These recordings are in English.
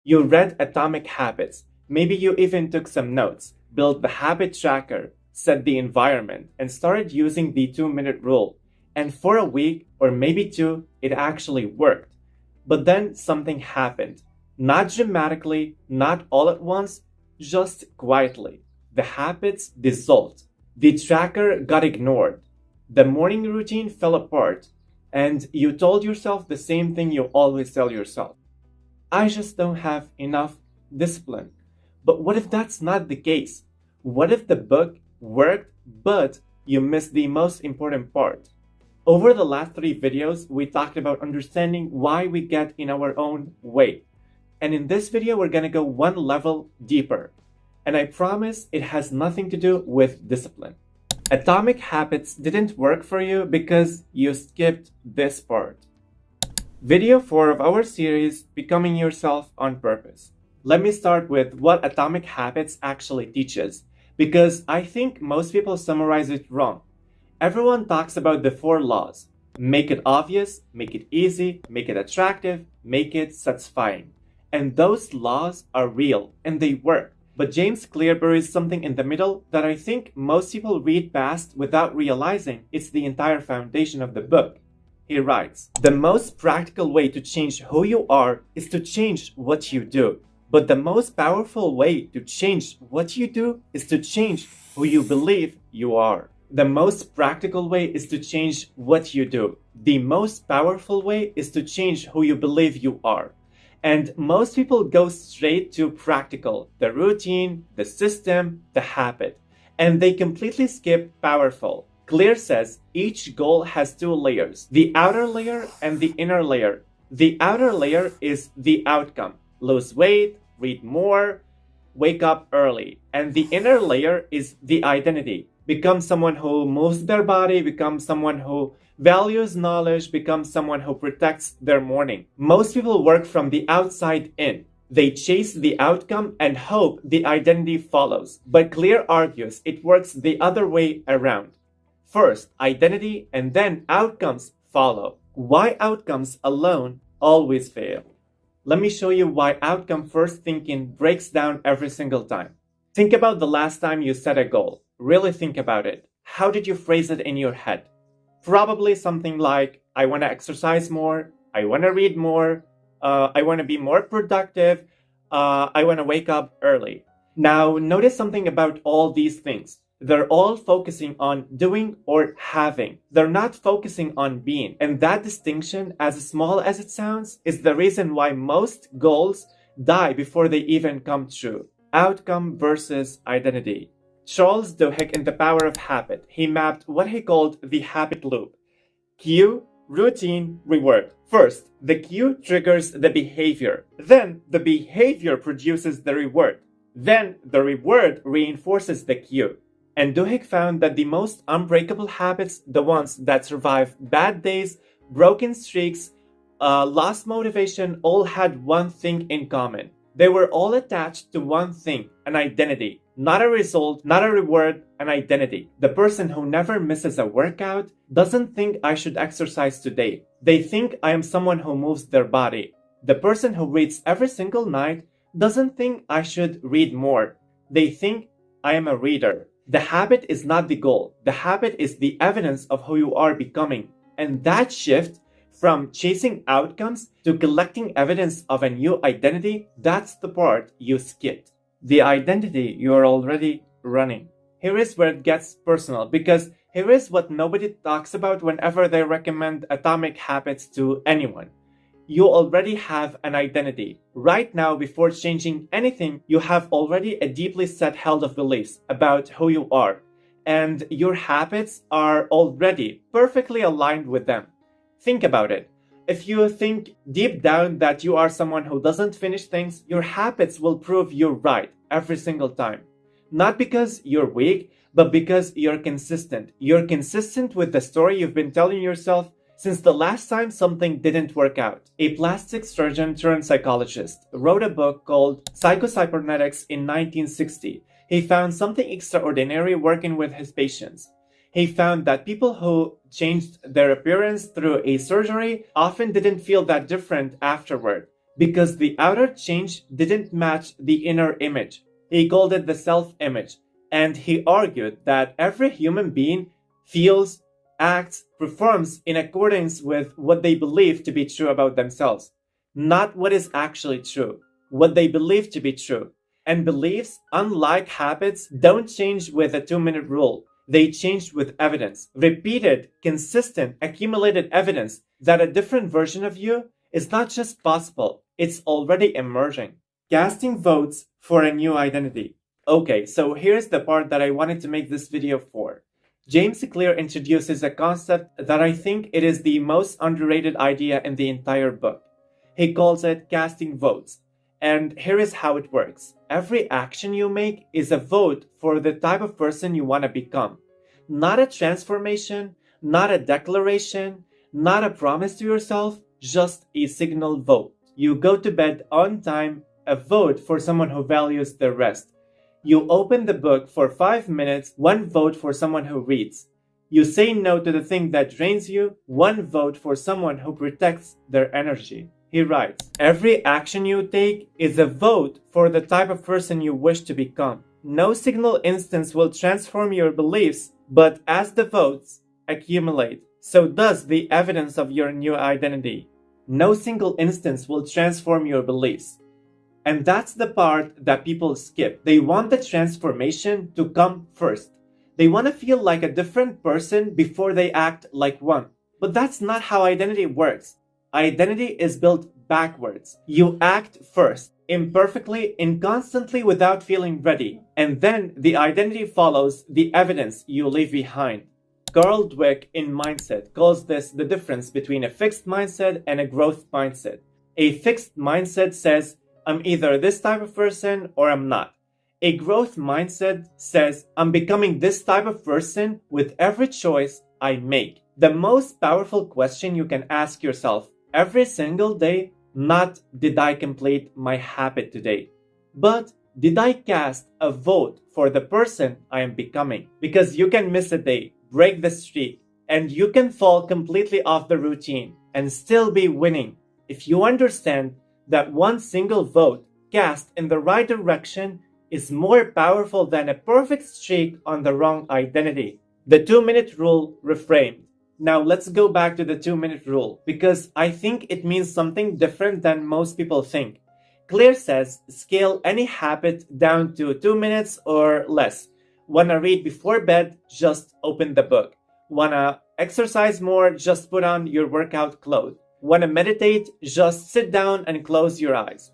You read Atomic Habits. Maybe you even took some notes, built the habit tracker, set the environment, and started using the 2-minute rule. And for a week, or maybe two, it actually worked. But then something happened. Not dramatically, not all at once, just quietly. The habits dissolved. The tracker got ignored. The morning routine fell apart. And you told yourself the same thing you always tell yourself. I just don't have enough discipline. But what if that's not the case? What if the book worked, but you missed the most important part? Over the last 3 videos, we talked about understanding why we get in our own way. And in this video, we're gonna go one level deeper. And I promise it has nothing to do with discipline. Atomic Habits didn't work for you because you skipped this part. Video 4 of our series, Becoming Yourself on Purpose. Let me start with what Atomic Habits actually teaches, because I think most people summarize it wrong. Everyone talks about the 4 laws. Make it obvious, make it easy, make it attractive, make it satisfying. And those laws are real, and they work. But James Clear buries something in the middle that I think most people read past without realizing it's the entire foundation of the book. He writes, "The most practical way to change who you are is to change what you do. But the most powerful way to change what you do is to change who you believe you are." The most practical way is to change what you do. The most powerful way is to change who you believe you are. And most people go straight to practical, the routine, the system, the habit, and they completely skip powerful. Clear says each goal has 2 layers, the outer layer and the inner layer. The outer layer is the outcome: lose weight, read more, wake up early. And the inner layer is the identity: become someone who moves their body, become someone who values knowledge, become someone who protects their morning. Most people work from the outside in. They chase the outcome and hope the identity follows. But Clear argues it works the other way around. First, identity, and then outcomes follow. Why outcomes alone always fail? Let me show you why outcome first thinking breaks down every single time. Think about the last time you set a goal. Really think about it. How did you phrase it in your head? Probably something like, I want to exercise more, I want to read more, I want to be more productive, I want to wake up early. Now, notice something about all these things. They're all focusing on doing or having. They're not focusing on being. And that distinction, as small as it sounds, is the reason why most goals die before they even come true. Outcome versus identity. Charles Duhigg, in The Power of Habit, he mapped what he called the habit loop. Cue, routine, reward. First, the cue triggers the behavior. Then, the behavior produces the reward. Then, the reward reinforces the cue. And Duhigg found that the most unbreakable habits, the ones that survive bad days, broken streaks, lost motivation, all had one thing in common. They were all attached to one thing, an identity. Not a result, not a reward, an identity. The person who never misses a workout doesn't think I should exercise today. They think I am someone who moves their body. The person who reads every single night doesn't think I should read more. They think I am a reader. The habit is not the goal. The habit is the evidence of who you are becoming. And that shift from chasing outcomes to collecting evidence of a new identity, that's the part you skipped. The identity you are already running. Here is where it gets personal, because here is what nobody talks about whenever they recommend Atomic Habits to anyone. You already have an identity. Right now, before changing anything, you have already a deeply set held of beliefs about who you are. And your habits are already perfectly aligned with them. Think about it. If you think deep down that you are someone who doesn't finish things, your habits will prove you're right every single time. Not because you're weak, but because you're consistent. You're consistent with the story you've been telling yourself since the last time something didn't work out. A plastic surgeon turned psychologist wrote a book called Psycho-Cybernetics in 1960. He found something extraordinary working with his patients. He found that people who changed their appearance through a surgery often didn't feel that different afterward. because the outer change didn't match the inner image. He called it the self-image, and he argued that every human being feels, acts, performs in accordance with what they believe to be true about themselves, not what is actually true, what they believe to be true. And beliefs, unlike habits, don't change with a 2-minute rule. They change with evidence, repeated, consistent, accumulated evidence that a different version of you is not just possible, it's already emerging. Casting votes for a new identity. Okay, so here's the part that I wanted to make this video for. James Clear introduces a concept that I think it is the most underrated idea in the entire book. He calls it casting votes. And here is how it works. Every action you make is a vote for the type of person you want to become. Not a transformation, not a declaration, not a promise to yourself, just a signal vote. You go to bed on time, a vote for someone who values their rest. You open the book for 5 minutes, 1 vote for someone who reads. You say no to the thing that drains you, 1 vote for someone who protects their energy. He writes, every action you take is a vote for the type of person you wish to become. No single instance will transform your beliefs, but as the votes accumulate, so does the evidence of your new identity. No single instance will transform your beliefs. And that's the part that people skip. They want the transformation to come first. They want to feel like a different person before they act like one. But that's not how identity works. Identity is built backwards. You act first, imperfectly, inconstantly without feeling ready. And then the identity follows the evidence you leave behind. Carl Dweck in Mindset calls this the difference between a fixed mindset and a growth mindset. A fixed mindset says, I'm either this type of person or I'm not. A growth mindset says, I'm becoming this type of person with every choice I make. The most powerful question you can ask yourself every single day, not did I complete my habit today, but did I cast a vote for the person I am becoming? Because you can miss a day, break the streak, and you can fall completely off the routine and still be winning if you understand that one single vote cast in the right direction is more powerful than a perfect streak on the wrong identity. The 2-minute rule reframed. Now let's go back to the 2-minute rule because I think it means something different than most people think. Clear says scale any habit down to 2 minutes or less. Wanna read before bed? Just open the book. Wanna exercise more? Just put on your workout clothes. Wanna meditate? Just sit down and close your eyes.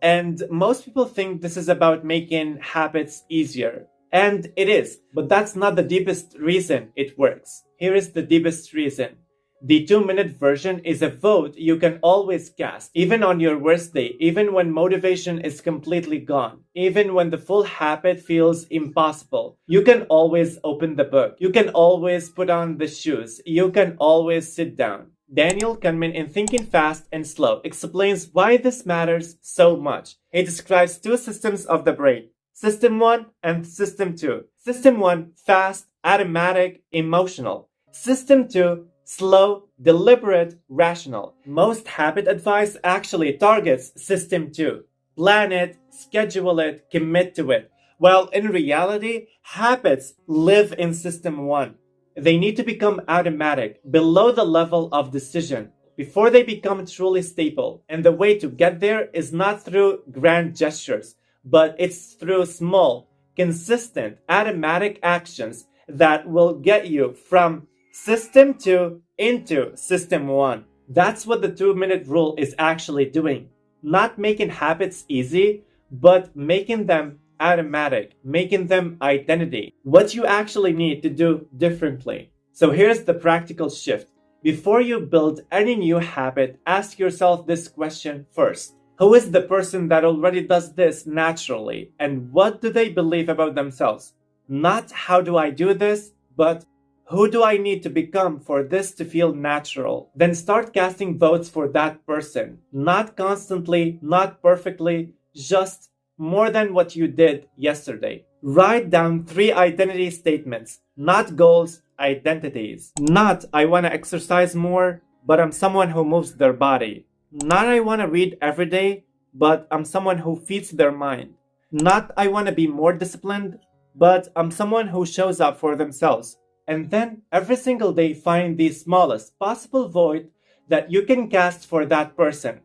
And most people think this is about making habits easier. And it is, but that's not the deepest reason it works. Here is the deepest reason. The 2-minute version is a vote you can always cast, even on your worst day, even when motivation is completely gone, even when the full habit feels impossible. You can always open the book. You can always put on the shoes. You can always sit down. Daniel Kahneman in Thinking Fast and Slow explains why this matters so much. He describes 2 systems of the brain. System 1 and System 2. System 1, fast, automatic, emotional. System 2, slow, deliberate, rational. Most habit advice actually targets System 2. Plan it, schedule it, commit to it. While in reality, habits live in System 1. They need to become automatic, below the level of decision, before they become truly stable. And the way to get there is not through grand gestures, but it's through small, consistent, automatic actions that will get you from System 2 into System 1. That's what the 2-minute rule is actually doing. Not making habits easy, but making them automatic, making them identity. What you actually need to do differently. So here's the practical shift. Before you build any new habit, ask yourself this question first. Who is the person that already does this naturally? And what do they believe about themselves? Not how do I do this, but who do I need to become for this to feel natural? Then start casting votes for that person. Not constantly, not perfectly, just more than what you did yesterday. Write down 3 identity statements, not goals, identities. Not I want to exercise more, but I'm someone who moves their body. Not I want to read every day, but I'm someone who feeds their mind. Not I want to be more disciplined, but I'm someone who shows up for themselves. And then every single day find the smallest possible vote that you can cast for that person.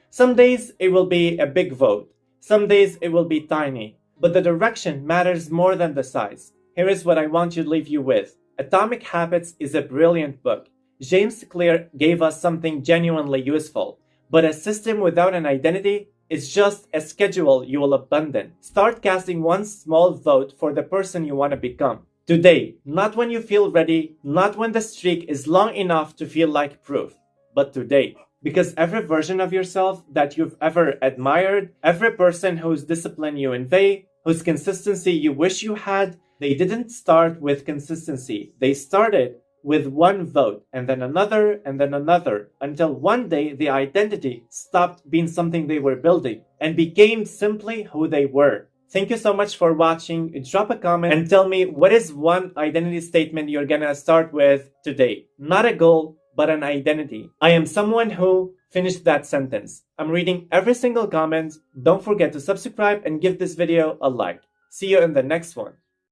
Some days it will be a big vote. Some days it will be tiny. But the direction matters more than the size. Here is what I want to leave you with. Atomic Habits is a brilliant book. James Clear gave us something genuinely useful. But a system without an identity is just a schedule you will abandon. Start casting one small vote for the person you want to become. Today, not when you feel ready, not when the streak is long enough to feel like proof, but today. Because every version of yourself that you've ever admired, every person whose discipline you envy, whose consistency you wish you had, they didn't start with consistency. They started with one vote, and then another, until one day the identity stopped being something they were building and became simply who they were. Thank you so much for watching. Drop a comment and tell me what is one identity statement you're gonna start with today. Not a goal, but an identity. I am someone who finished that sentence. I'm reading every single comment. Don't forget to subscribe and give this video a like. See you in the next one.